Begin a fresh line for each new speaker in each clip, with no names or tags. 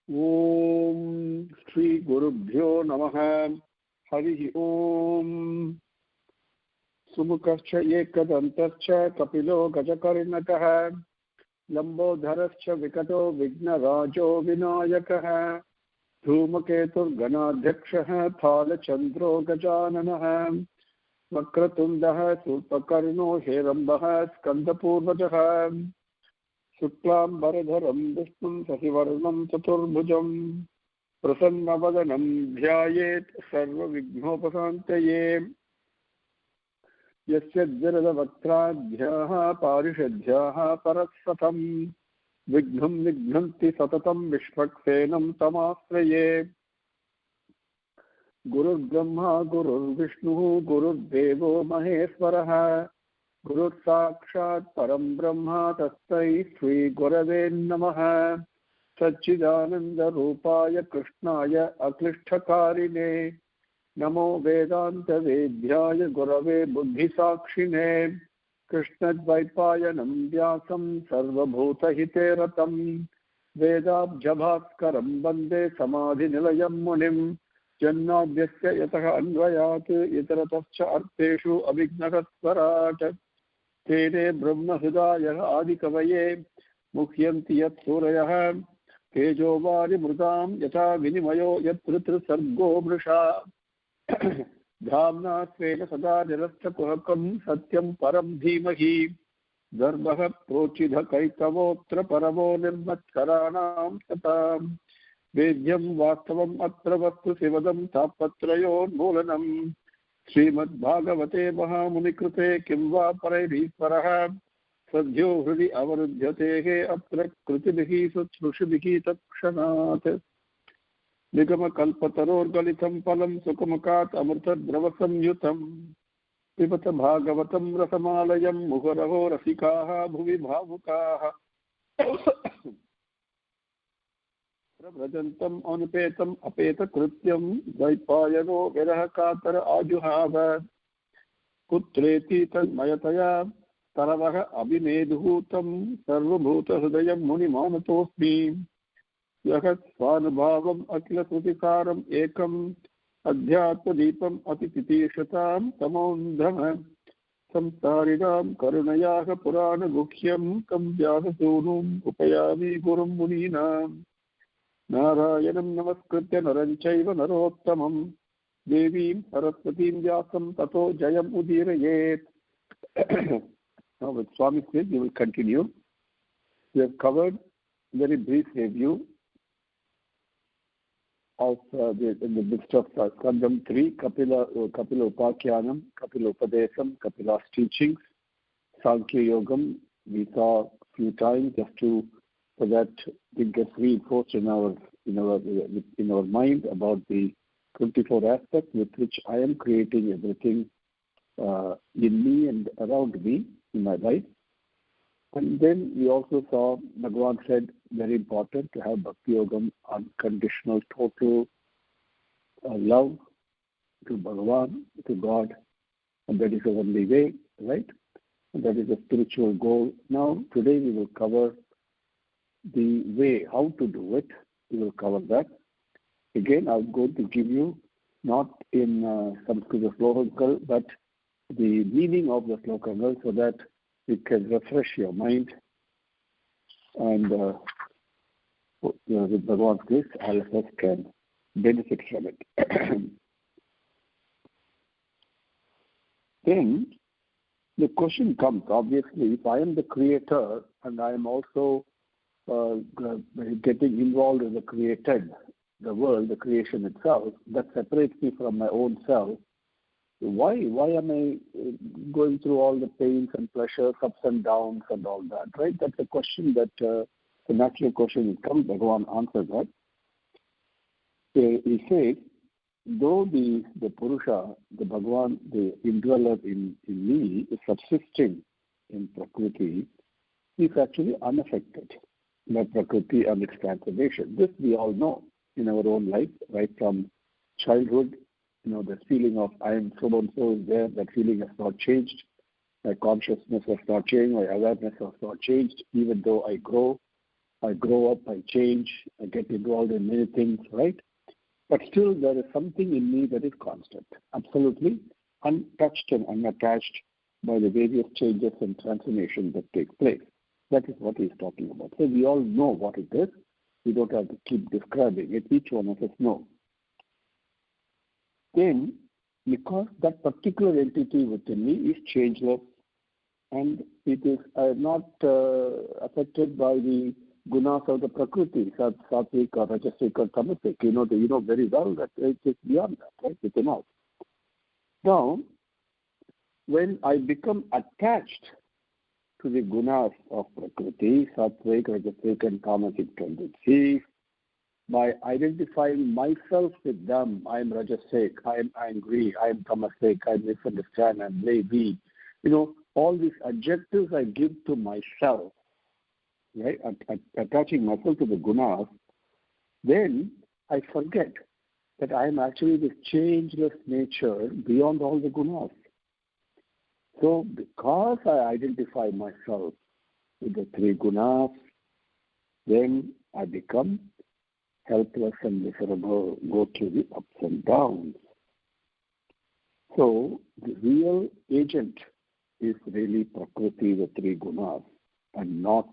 Om Shri Gurubhyo Namaha. Hari Om. Sumukascha Ekadantascha Kapilo Gajakarnakaha Lambodharascha Vikato Vignarajo Vinayakaha Dhumaketur Ganadhyakshaha Thala Chandro Gajananaha Vakratundaha Sulpakarno Herambaha Skandapurvajaha Suklam Baradharam Vishnum Sasivarnam Chaturbhujam Prasannavadanam Dhyayet Sarva Vignopasantaye Yasya Jaradavaktrabhyaha Parishadhyaha Parasvatam Vignam Vignanti Satatam Vishvaksenam Tamasraye Gurur Brahma Gurur Vishnu Gurur Devo Maheswaraha Gurur Sakshat Param Brahma Tastai Sri Gurave Namaha Satchidananda Rupaya Krishnaya Aklishtakarine Namo Vedanta Vedhyaya Gurave Buddhi Sakshine Krishna Dvaipayanam Vyasam Sarvabhuta Hiteratam Vedabjabhaskaram Bande Samadhi Nilayam Munim Jannadhyasya Yataha Anvayat Yataratascha Arteshu Abhignatasvarat Tene Brahma Hridaya Adikavaye Mukhyanti Yat Surayah Tejovari Mృతాం Yata Vinimayo Yat Pritra Sargo Mrisha Dhamna Svena Sada Nirastha Kuhakam Satyam Param Dhimahi Dharmaha Prochidha Kaitavotra Paramo Nirmatkaranam Satam Vedyam Vastavam Atra Vastu Sivadam Tapatrayon Molanam Srimad Bhagavate Mahamunikrute Kimva Parairisvaraha Sadhyo Hridi Avarudhyatehe Atra Krutibhihi Sutrushibihi Takshanat Nigama Kalpataror Galitam Palam Sukamakat Amrta Dravasam Yutam Pipata Bhagavatam Rasamalayam Muharaho Rasikaha Bhuvi Bhavukaha Prabhajantam Anupetam Apeta Krutyam Daipayano Viraha Katara Ajuhava Putreti Tanmayataya Taravaha Abhinedhutam Sarvabhuta Hridayam Muni Manatosmi Yahat Svanubhavam Akila Sutikaram Ekam Adhyatma Deepam Atititishatam Tamondhama Samsaridam Karunayaha Purana Gukhyam Kambyasa Sunum Upayami Gurum Muninam Narayanam Namaskritya Naranchaiva Narottamam Devim Saraswatim Vyasam Tato Jayam Udirayet. Now with Swami's name we will continue. We have covered very brief review of in the midst of Skandam 3, Kapila Upakyanam, Kapila Upadesam, Kapila's teachings, Sankhya Yogam. We saw a few times just so that it gets reinforced in our mind about the 24 aspects with which I am creating everything in me and around me in my life. And then we also saw Bhagavan said very important to have Bhakti Yogam, unconditional, total love to Bhagavan, to God, and that is the only way, right? And that is the spiritual goal. Now, today we will cover the way, how to do it. We will cover that. Again, I'm going to give you, not in Sanskrit slokangal, but the meaning of the slokangal so that it can refresh your mind. And with Bhagavan's grace, all of us can benefit from it. Then the question comes, obviously, if I am the creator and I am also getting involved in the created, the world, the creation itself, that separates me from my own self. Why am I going through all the pains and pleasures, ups and downs and all that, right? That's a question that, the natural question will come. Bhagavan answers that. He says, though the Purusha, the Bhagavan, the indweller in me is subsisting in Prakriti, he is actually unaffected by Prakriti and its transformation. This we all know in our own life, right from childhood. The feeling of I am so and so is there, that feeling has not changed. My consciousness has not changed, my awareness has not changed, even though I grow I grow up, I change, I get involved in many things, right? But still there is something in me that is constant, absolutely untouched and unattached by the various changes and transformations that take place. That is what he's talking about. So we all know what it is. We don't have to keep describing it. Each one of us know. Then, because that particular entity within me is changeless and it is not affected by the gunas of the prakriti, sattvic or rajasic or tamasic, you know very well that it is beyond that, right, within us. Now, when I become attached to the gunas of prakriti, sattvic, rajasic and tamasic tendencies, by identifying myself with them, I am rajasic, I am angry, I am tamasic, I misunderstand, I am lazy. All these adjectives I give to myself, right, attaching myself to the gunas, then I forget that I am actually this changeless nature beyond all the gunas. So because I identify myself with the three gunas, then I become helpless and miserable, go through the ups and downs. So the real agent is really Prakriti, the three gunas, and not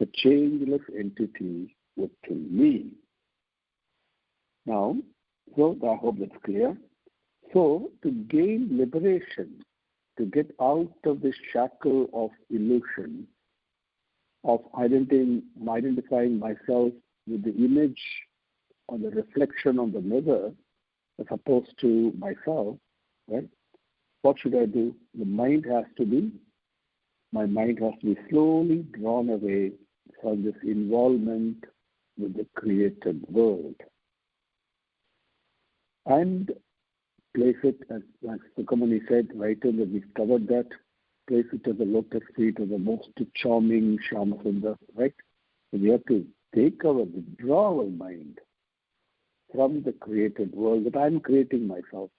the changeless entity within me. Now, so I hope that's clear. So to gain liberation, to get out of this shackle of illusion, of identifying myself with the image or the reflection on the mirror as opposed to myself, right? What should I do? My mind has to be slowly drawn away from this involvement with the created world and place it, as Sukamani said, right in that we covered that, place it at the lotus feet of the most charming Shyamasundar, right? So we have to withdraw our mind from the created world that I'm creating myself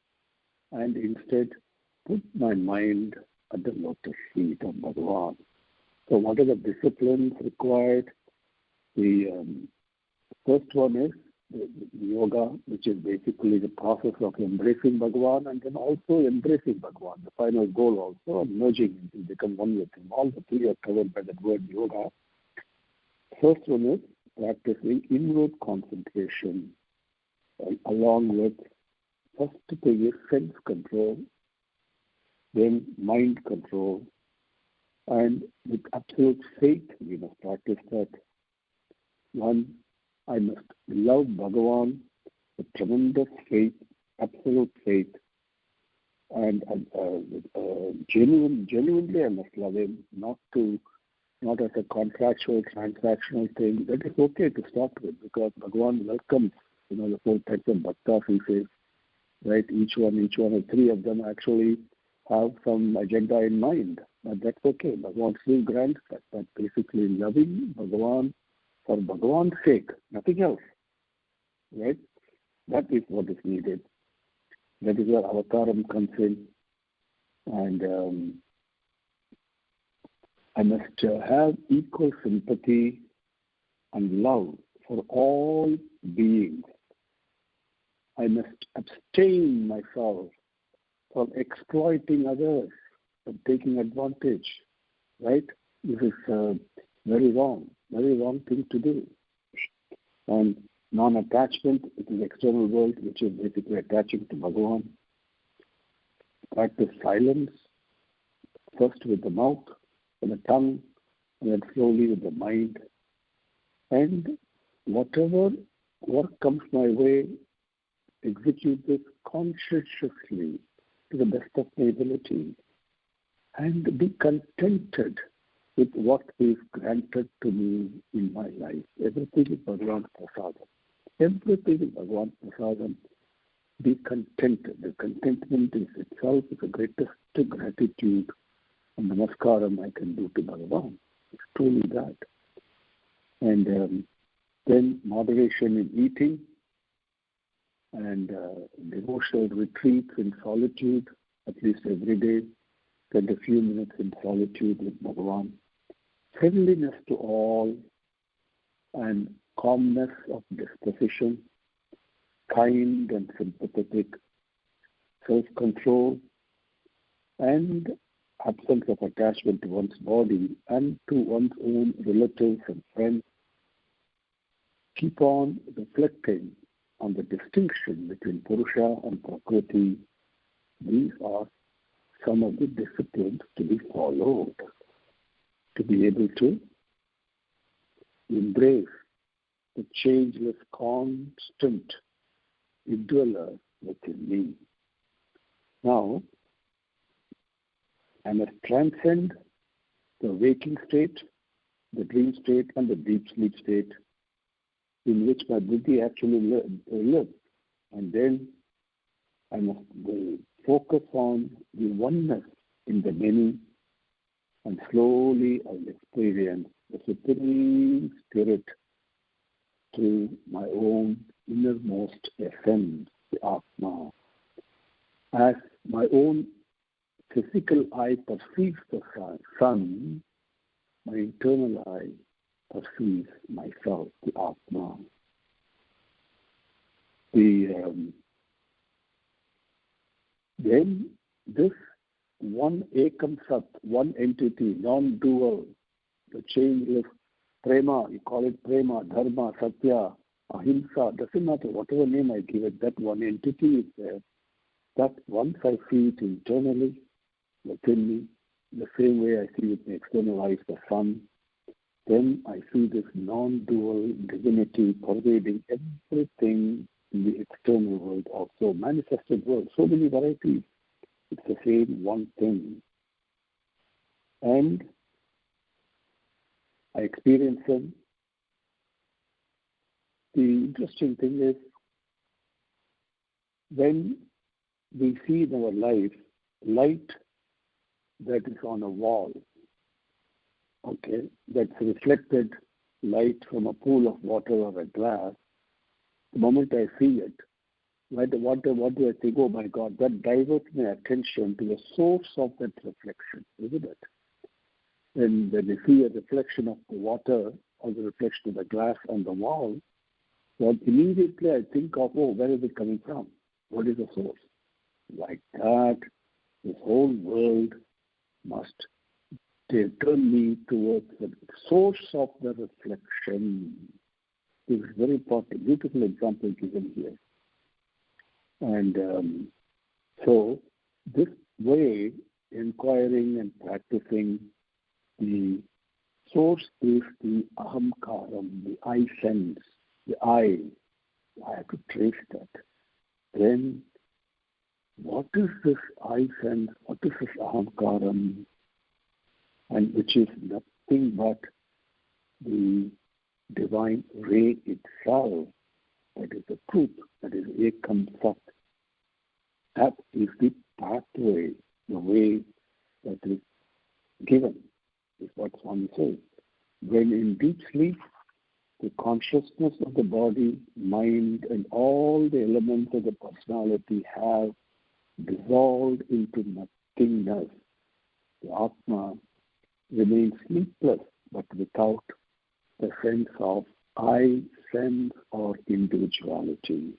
and instead put my mind at the lotus feet of Bhagavan. So what are the disciplines required? The first one is the yoga, which is basically the process of embracing Bhagavan and then also embracing Bhagavan, the final goal also of merging him to become one with him. All the three are covered by that word yoga. First one is practicing inward concentration along with first thing is sense control, then mind control, and with absolute faith we must practice that. One, I must love Bhagavan with tremendous faith, absolute faith, and genuinely I must love him, not as a contractual, transactional thing. That is okay to start with because Bhagavan welcomes, the four types of bhaktas, he says, right? Each one of three of them actually have some agenda in mind, but that's okay. Bhagavan still grants that. But basically loving Bhagavan for Bhagavan's sake, nothing else, right? That is what is needed. That is where avataram comes in. And I must have equal sympathy and love for all beings. I must abstain myself from exploiting others, from taking advantage, right? This is very wrong thing to do. And non-attachment to the external world, which is basically attaching to Bhagavan. Practice silence, first with the mouth, with the tongue, and then slowly with the mind. And whatever work comes my way, execute this conscientiously to the best of my ability. And be contented with what is granted to me in my life. Everything is Bhagavan Prasadam. Everything is Bhagavan Prasadam. Be contented. The contentment is itself is the greatest gratitude and namaskaram I can do to Bhagavan. It's truly that. And then moderation in eating and devotional retreats in solitude, at least every day. Spend a few minutes in solitude with Bhagavan. Friendliness to all, and calmness of disposition, kind and sympathetic, self-control, and absence of attachment to one's body and to one's own relatives and friends. Keep on reflecting on the distinction between Purusha and Prakriti. These are some of the disciplines to be followed, to be able to embrace the changeless, constant indweller within me. Now, I must transcend the waking state, the dream state, and the deep sleep state in which my buddhi actually lives. And then I must focus on the oneness in the many, and slowly I will experience the Supreme Spirit through my own innermost essence, the Atma. As my own physical eye perceives the sun, my internal eye perceives myself, the Atma. Then this one Ekam Sat, one entity, non-dual, the changeless Prema, you call it Prema, Dharma, Sathya, Ahimsa, doesn't matter, whatever name I give it, that one entity is there. That once I see it internally, within me, the same way I see with my external eyes the sun, then I see this non-dual divinity pervading everything in the external world, also manifested world, so many varieties. It's the same one thing. And I experience them. The interesting thing is, when we see in our life light that is on a wall, okay, that's reflected light from a pool of water or a glass, the moment I see it, what do I think? Oh my God, that diverts my attention to the source of that reflection, isn't it? When you see a reflection of the water or the reflection of the glass on the wall, well, immediately I think of, oh, where is it coming from? What is the source? Like that, this whole world must turn me towards the source of the reflection. This is very important, beautiful example given here. And so this way, inquiring and practicing, the source is the ahamkaram, the I sense, the I. I have to trace that. Then, what is this I sense? What is this ahamkaram? And which is nothing but the divine ray itself. That is the truth. That is Ekam Sat. That is the pathway, the way that is given, is what Swami says. When in deep sleep, the consciousness of the body, mind, and all the elements of the personality have dissolved into nothingness. The Atma remains sleepless, but without the sense of I, sense, or individuality.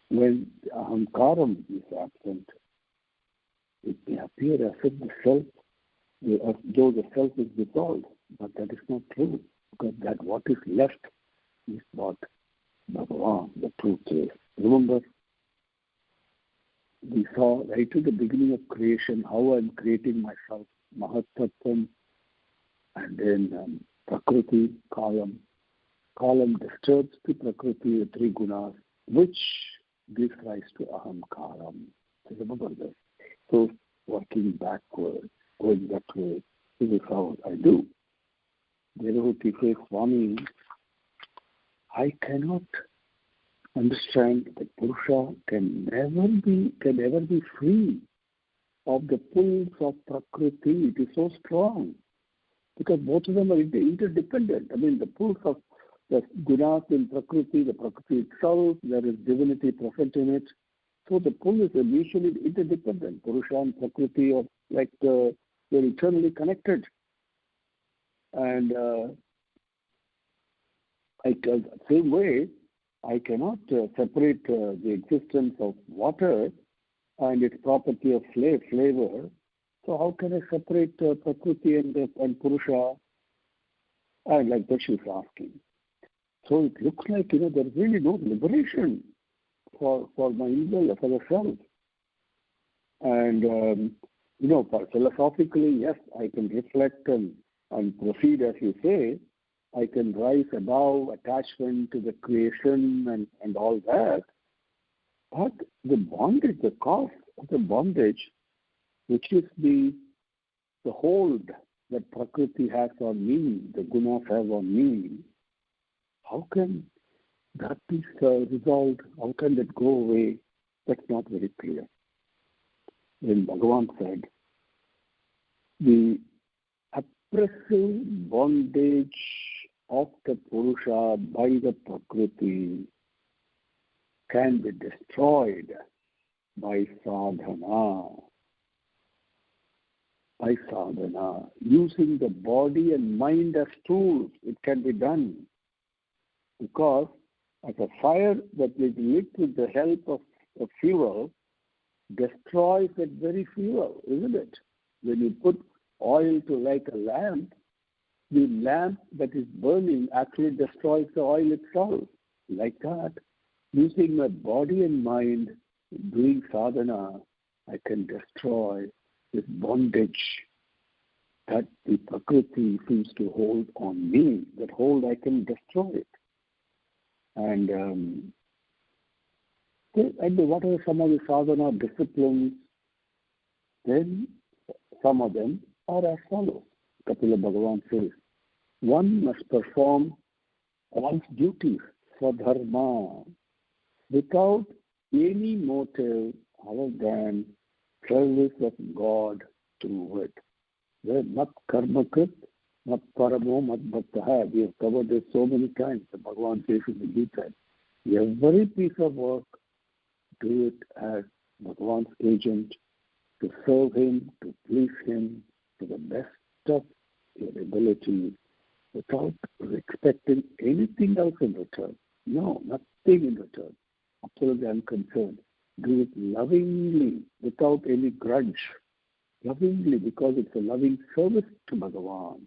When the ahamkaram is absent, it may appear as if the self, though the self is dissolved, but that is not true, because that what is left is what Bhagavam, the truth is. Remember, we saw right at the beginning of creation how I'm creating myself, Mahattatvam, and then Prakriti, Kalam. Kalam disturbs the Prakriti, the three gunas, which gives rise to Ahamkaram. So remember this. So working backward, going that way, this is how I do. Devotee says, Swami, I cannot understand that Purusha can ever be free of the pulls of Prakriti. It is so strong. Because both of them are interdependent. I mean, the pulls of the gunas in Prakriti, the Prakriti itself, there is divinity present in it. So the pull is mutually interdependent. Purusha and Prakriti are like they're eternally connected. And Same way, I cannot separate the existence of water and its property of flavor. So how can I separate Prakriti and Purusha? And like that she's asking. So it looks like, there's really no liberation for my ego, for the self. And, philosophically, yes, I can reflect and proceed as you say. I can rise above attachment to the creation and all that. But the bondage, the cause of the bondage, which is the hold that Prakriti has on me, the gunas have on me, how can that be resolved? How can that go away? That's not very clear. When Bhagavan said, the oppressive bondage of the Purusha by the Prakriti can be destroyed by sadhana. By sadhana, using the body and mind as tools, it can be done. Because as a fire that is lit with the help of fuel destroys that very fuel, isn't it? When you put oil to light a lamp, the lamp that is burning actually destroys the oil itself. Like that, using my body and mind, doing sadhana, I can destroy this bondage that the Prakriti seems to hold on me. That hold, I can destroy it. And what are some of the sadhana disciplines? Then some of them are as follows. Kapila Bhagavan says, one must perform one's duties for dharma without any motive other than service of God through it. Mat karmakrit, mat paramo, mat bhaktaha. We have covered this so many times. The Bhagavan says in the Gita, every piece of work, do it as Bhagavan's agent, to serve him, to please him, to the best of your ability, without expecting anything else in return. No, nothing in return. Absolutely unconcerned. Do it lovingly, without any grudge. Lovingly, because it's a loving service to Bhagavan.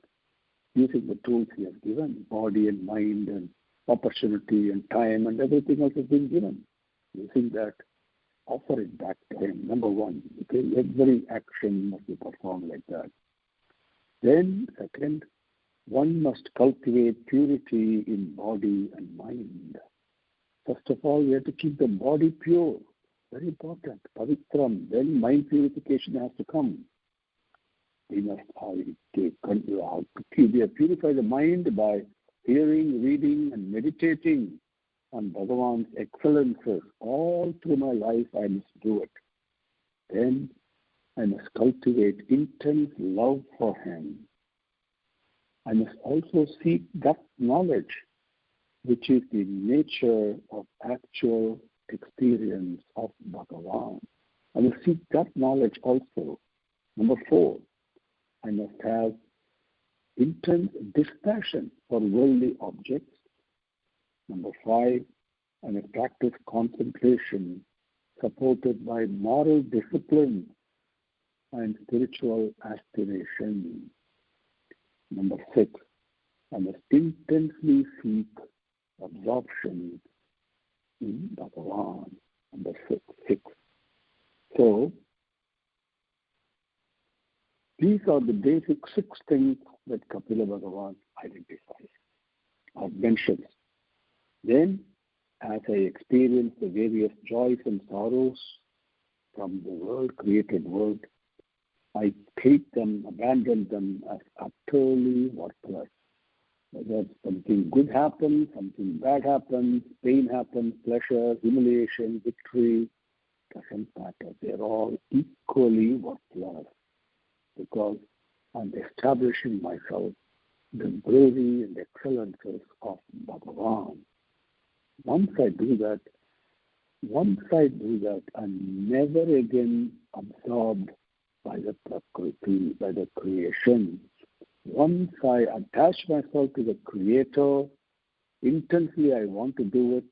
Using the tools he has given, body and mind and opportunity and time and everything else has been given. Using that, offer it back to him. Number one, okay, every action must be performed like that. Then, second, one must cultivate purity in body and mind. First of all, we have to keep the body pure. Very important. Pavitram. Then mind purification has to come. We must purify the mind by hearing, reading, and meditating on Bhagavan's excellences. All through my life, I must do it. Then I must cultivate intense love for him. I must also seek that knowledge, which is the nature of actual experience of Bhagavan. I must seek that knowledge also. Number 4, I must have intense dispassion for worldly objects. Number 5, I must practice concentration supported by moral discipline and spiritual aspiration. Number 6, I must intensely seek absorption in Bhagavan. Number 6. So, these are the basic 6 things that Kapila Bhagavan identifies or mentions. Then, as I experience the various joys and sorrows from the world, created world, I take them, abandon them as utterly worthless. Whether something good happens, something bad happens, pain happens, pleasure, humiliation, victory, doesn't matter. They're all equally worthless because I'm establishing myself the glory and excellences of Bhagavan. Once I do that, I'm never again absorbed by the Prakriti, by the creation. Once I attach myself to the Creator, intensely I want to do it,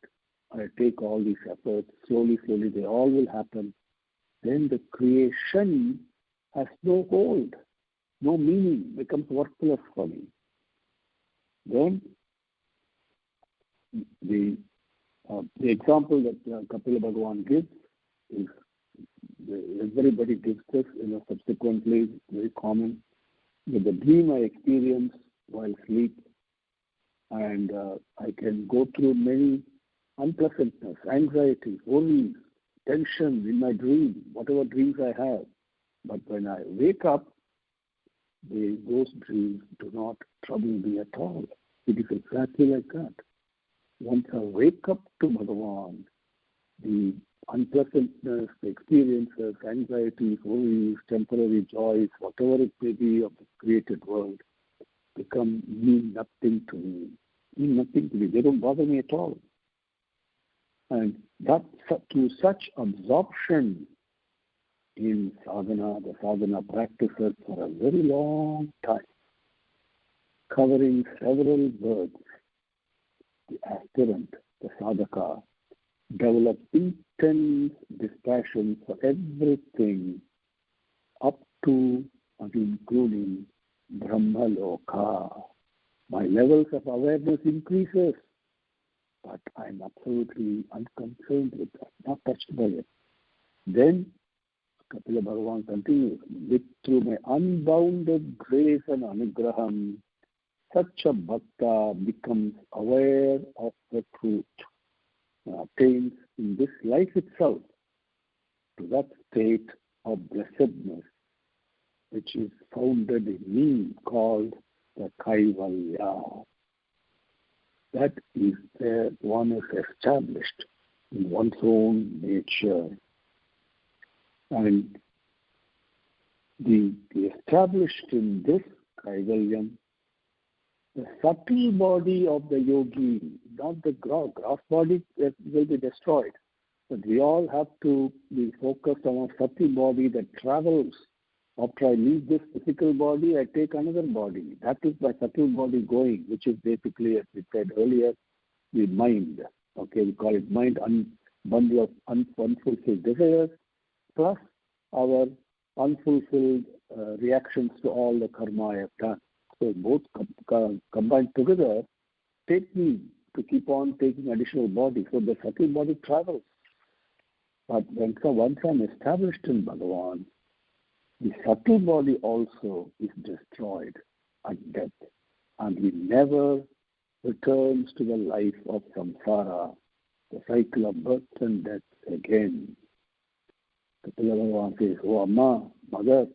I take all these efforts, slowly, they all will happen. Then the creation has no hold, no meaning, becomes worthless for me. Then the example that Kapila Bhagavan gives is, everybody gives this, subsequently, very common. With the dream I experience while asleep, and I can go through many unpleasantness, anxiety, worries, tension in my dream, whatever dreams I have. But when I wake up, those dreams do not trouble me at all. It is exactly like that. Once I wake up to Bhagavan, the unpleasantness, the experiences, anxieties, worries, temporary joys, whatever it may be of the created world, mean nothing to me. They don't bother me at all. And that through such absorption in sadhana, the sadhana practices for a very long time, covering several words, the aspirant, the sadhaka, develops intense dispassion for everything up to and including Brahmaloka. My levels of awareness increases, but I'm absolutely unconcerned with that, not touched by it. Then Kapila Bhagavan continues, through my unbounded grace and anugraham, such a bhakta becomes aware of the truth, attains in this life itself to that state of blessedness which is founded in me, called the Kaivalya. That is where one is established in one's own nature. And the established in this Kaivalyam, the subtle body of the yogi, not the gross body, that will be destroyed. But we all have to be focused on a subtle body that travels. After I leave this physical body, I take another body. That is my subtle body going, which is basically, as we said earlier, the mind. Okay, we call it mind, bundle of unfulfilled desires, plus our unfulfilled reactions to all the karma I have done. So both combined together take me to keep on taking additional body. So the subtle body travels. But once I'm established in Bhagavan, the subtle body also is destroyed at death, and he never returns to the life of samsara, the cycle of birth and death again. Kapila Bhagavan says, "Oh Amma, Mother,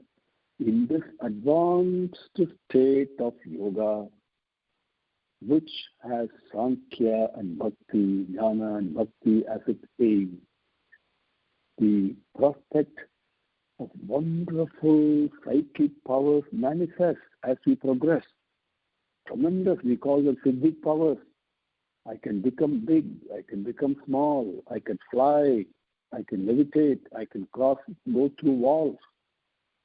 in this advanced state of yoga, which has Sankhya and Bhakti, Jnana and Bhakti as its aim, the prospect of wonderful psychic powers manifest as we progress. Tremendous, we call them siddhic powers. I can become big, I can become small, I can fly, I can levitate, I can go through walls.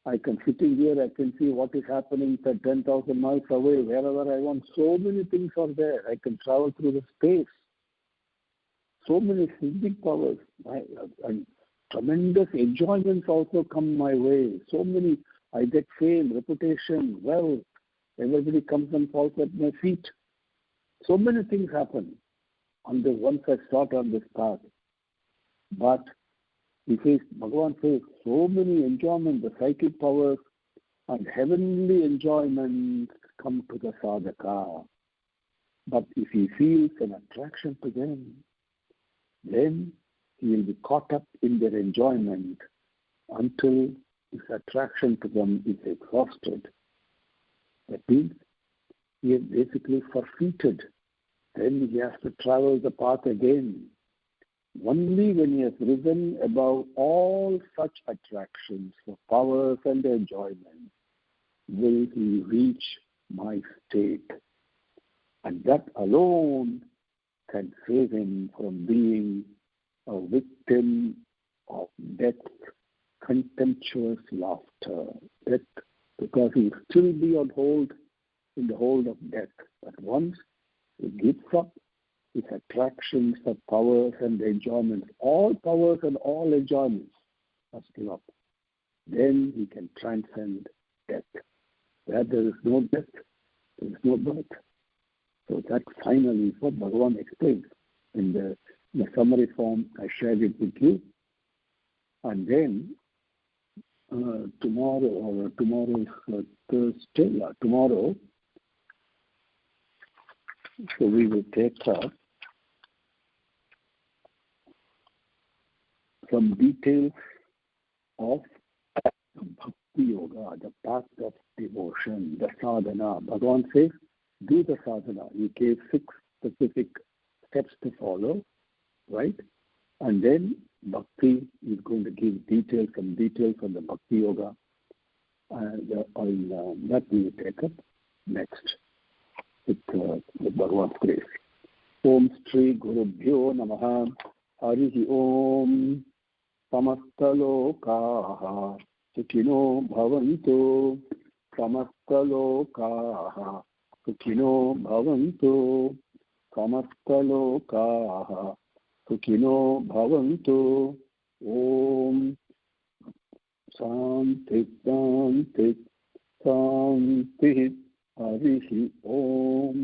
I can, sitting here, I can see what is happening 10,000 miles away, wherever I want. So many things are there. I can travel through the space. So many siddhic powers. And tremendous enjoyments also come my way. So many, I get fame, reputation, wealth. Everybody comes and falls at my feet. So many things happen once I start on this path. But Bhagavan says, so many enjoyments, the psychic powers and heavenly enjoyments come to the sadhaka. But if he feels an attraction to them, then he will be caught up in their enjoyment until his attraction to them is exhausted. That means he is basically forfeited. Then he has to travel the path again. Only when he has risen above all such attractions for powers and enjoyment will he reach my state. And that alone can save him from being a victim of death's contemptuous laughter. Death, because he will still be in the hold of death. But once he gives up its attractions of powers and enjoyments, all powers and all enjoyments must give up. Then he can transcend death. Where there is no death, there is no birth. So that finally is what Bhagavan explains in the summary form. I shared it with you. And then tomorrow is Thursday. Tomorrow, so we will take up some details of Bhakti Yoga, the path of devotion, the sadhana. Bhagavan says, do the sadhana. He gave 6 specific steps to follow, right? And then Bhakti is going to give some details on the Bhakti Yoga. And that we will take up next with Bhagavan's grace. Om Sri Gurubhyo Namaha. Harihi Om. Samastalokaha Sukhino Bhavantu. Samastalokaha Sukhino Bhavantu. Samastalokaha Sukhino Bhavantu. Om Shanti Shanti Shanti. Harihi Om.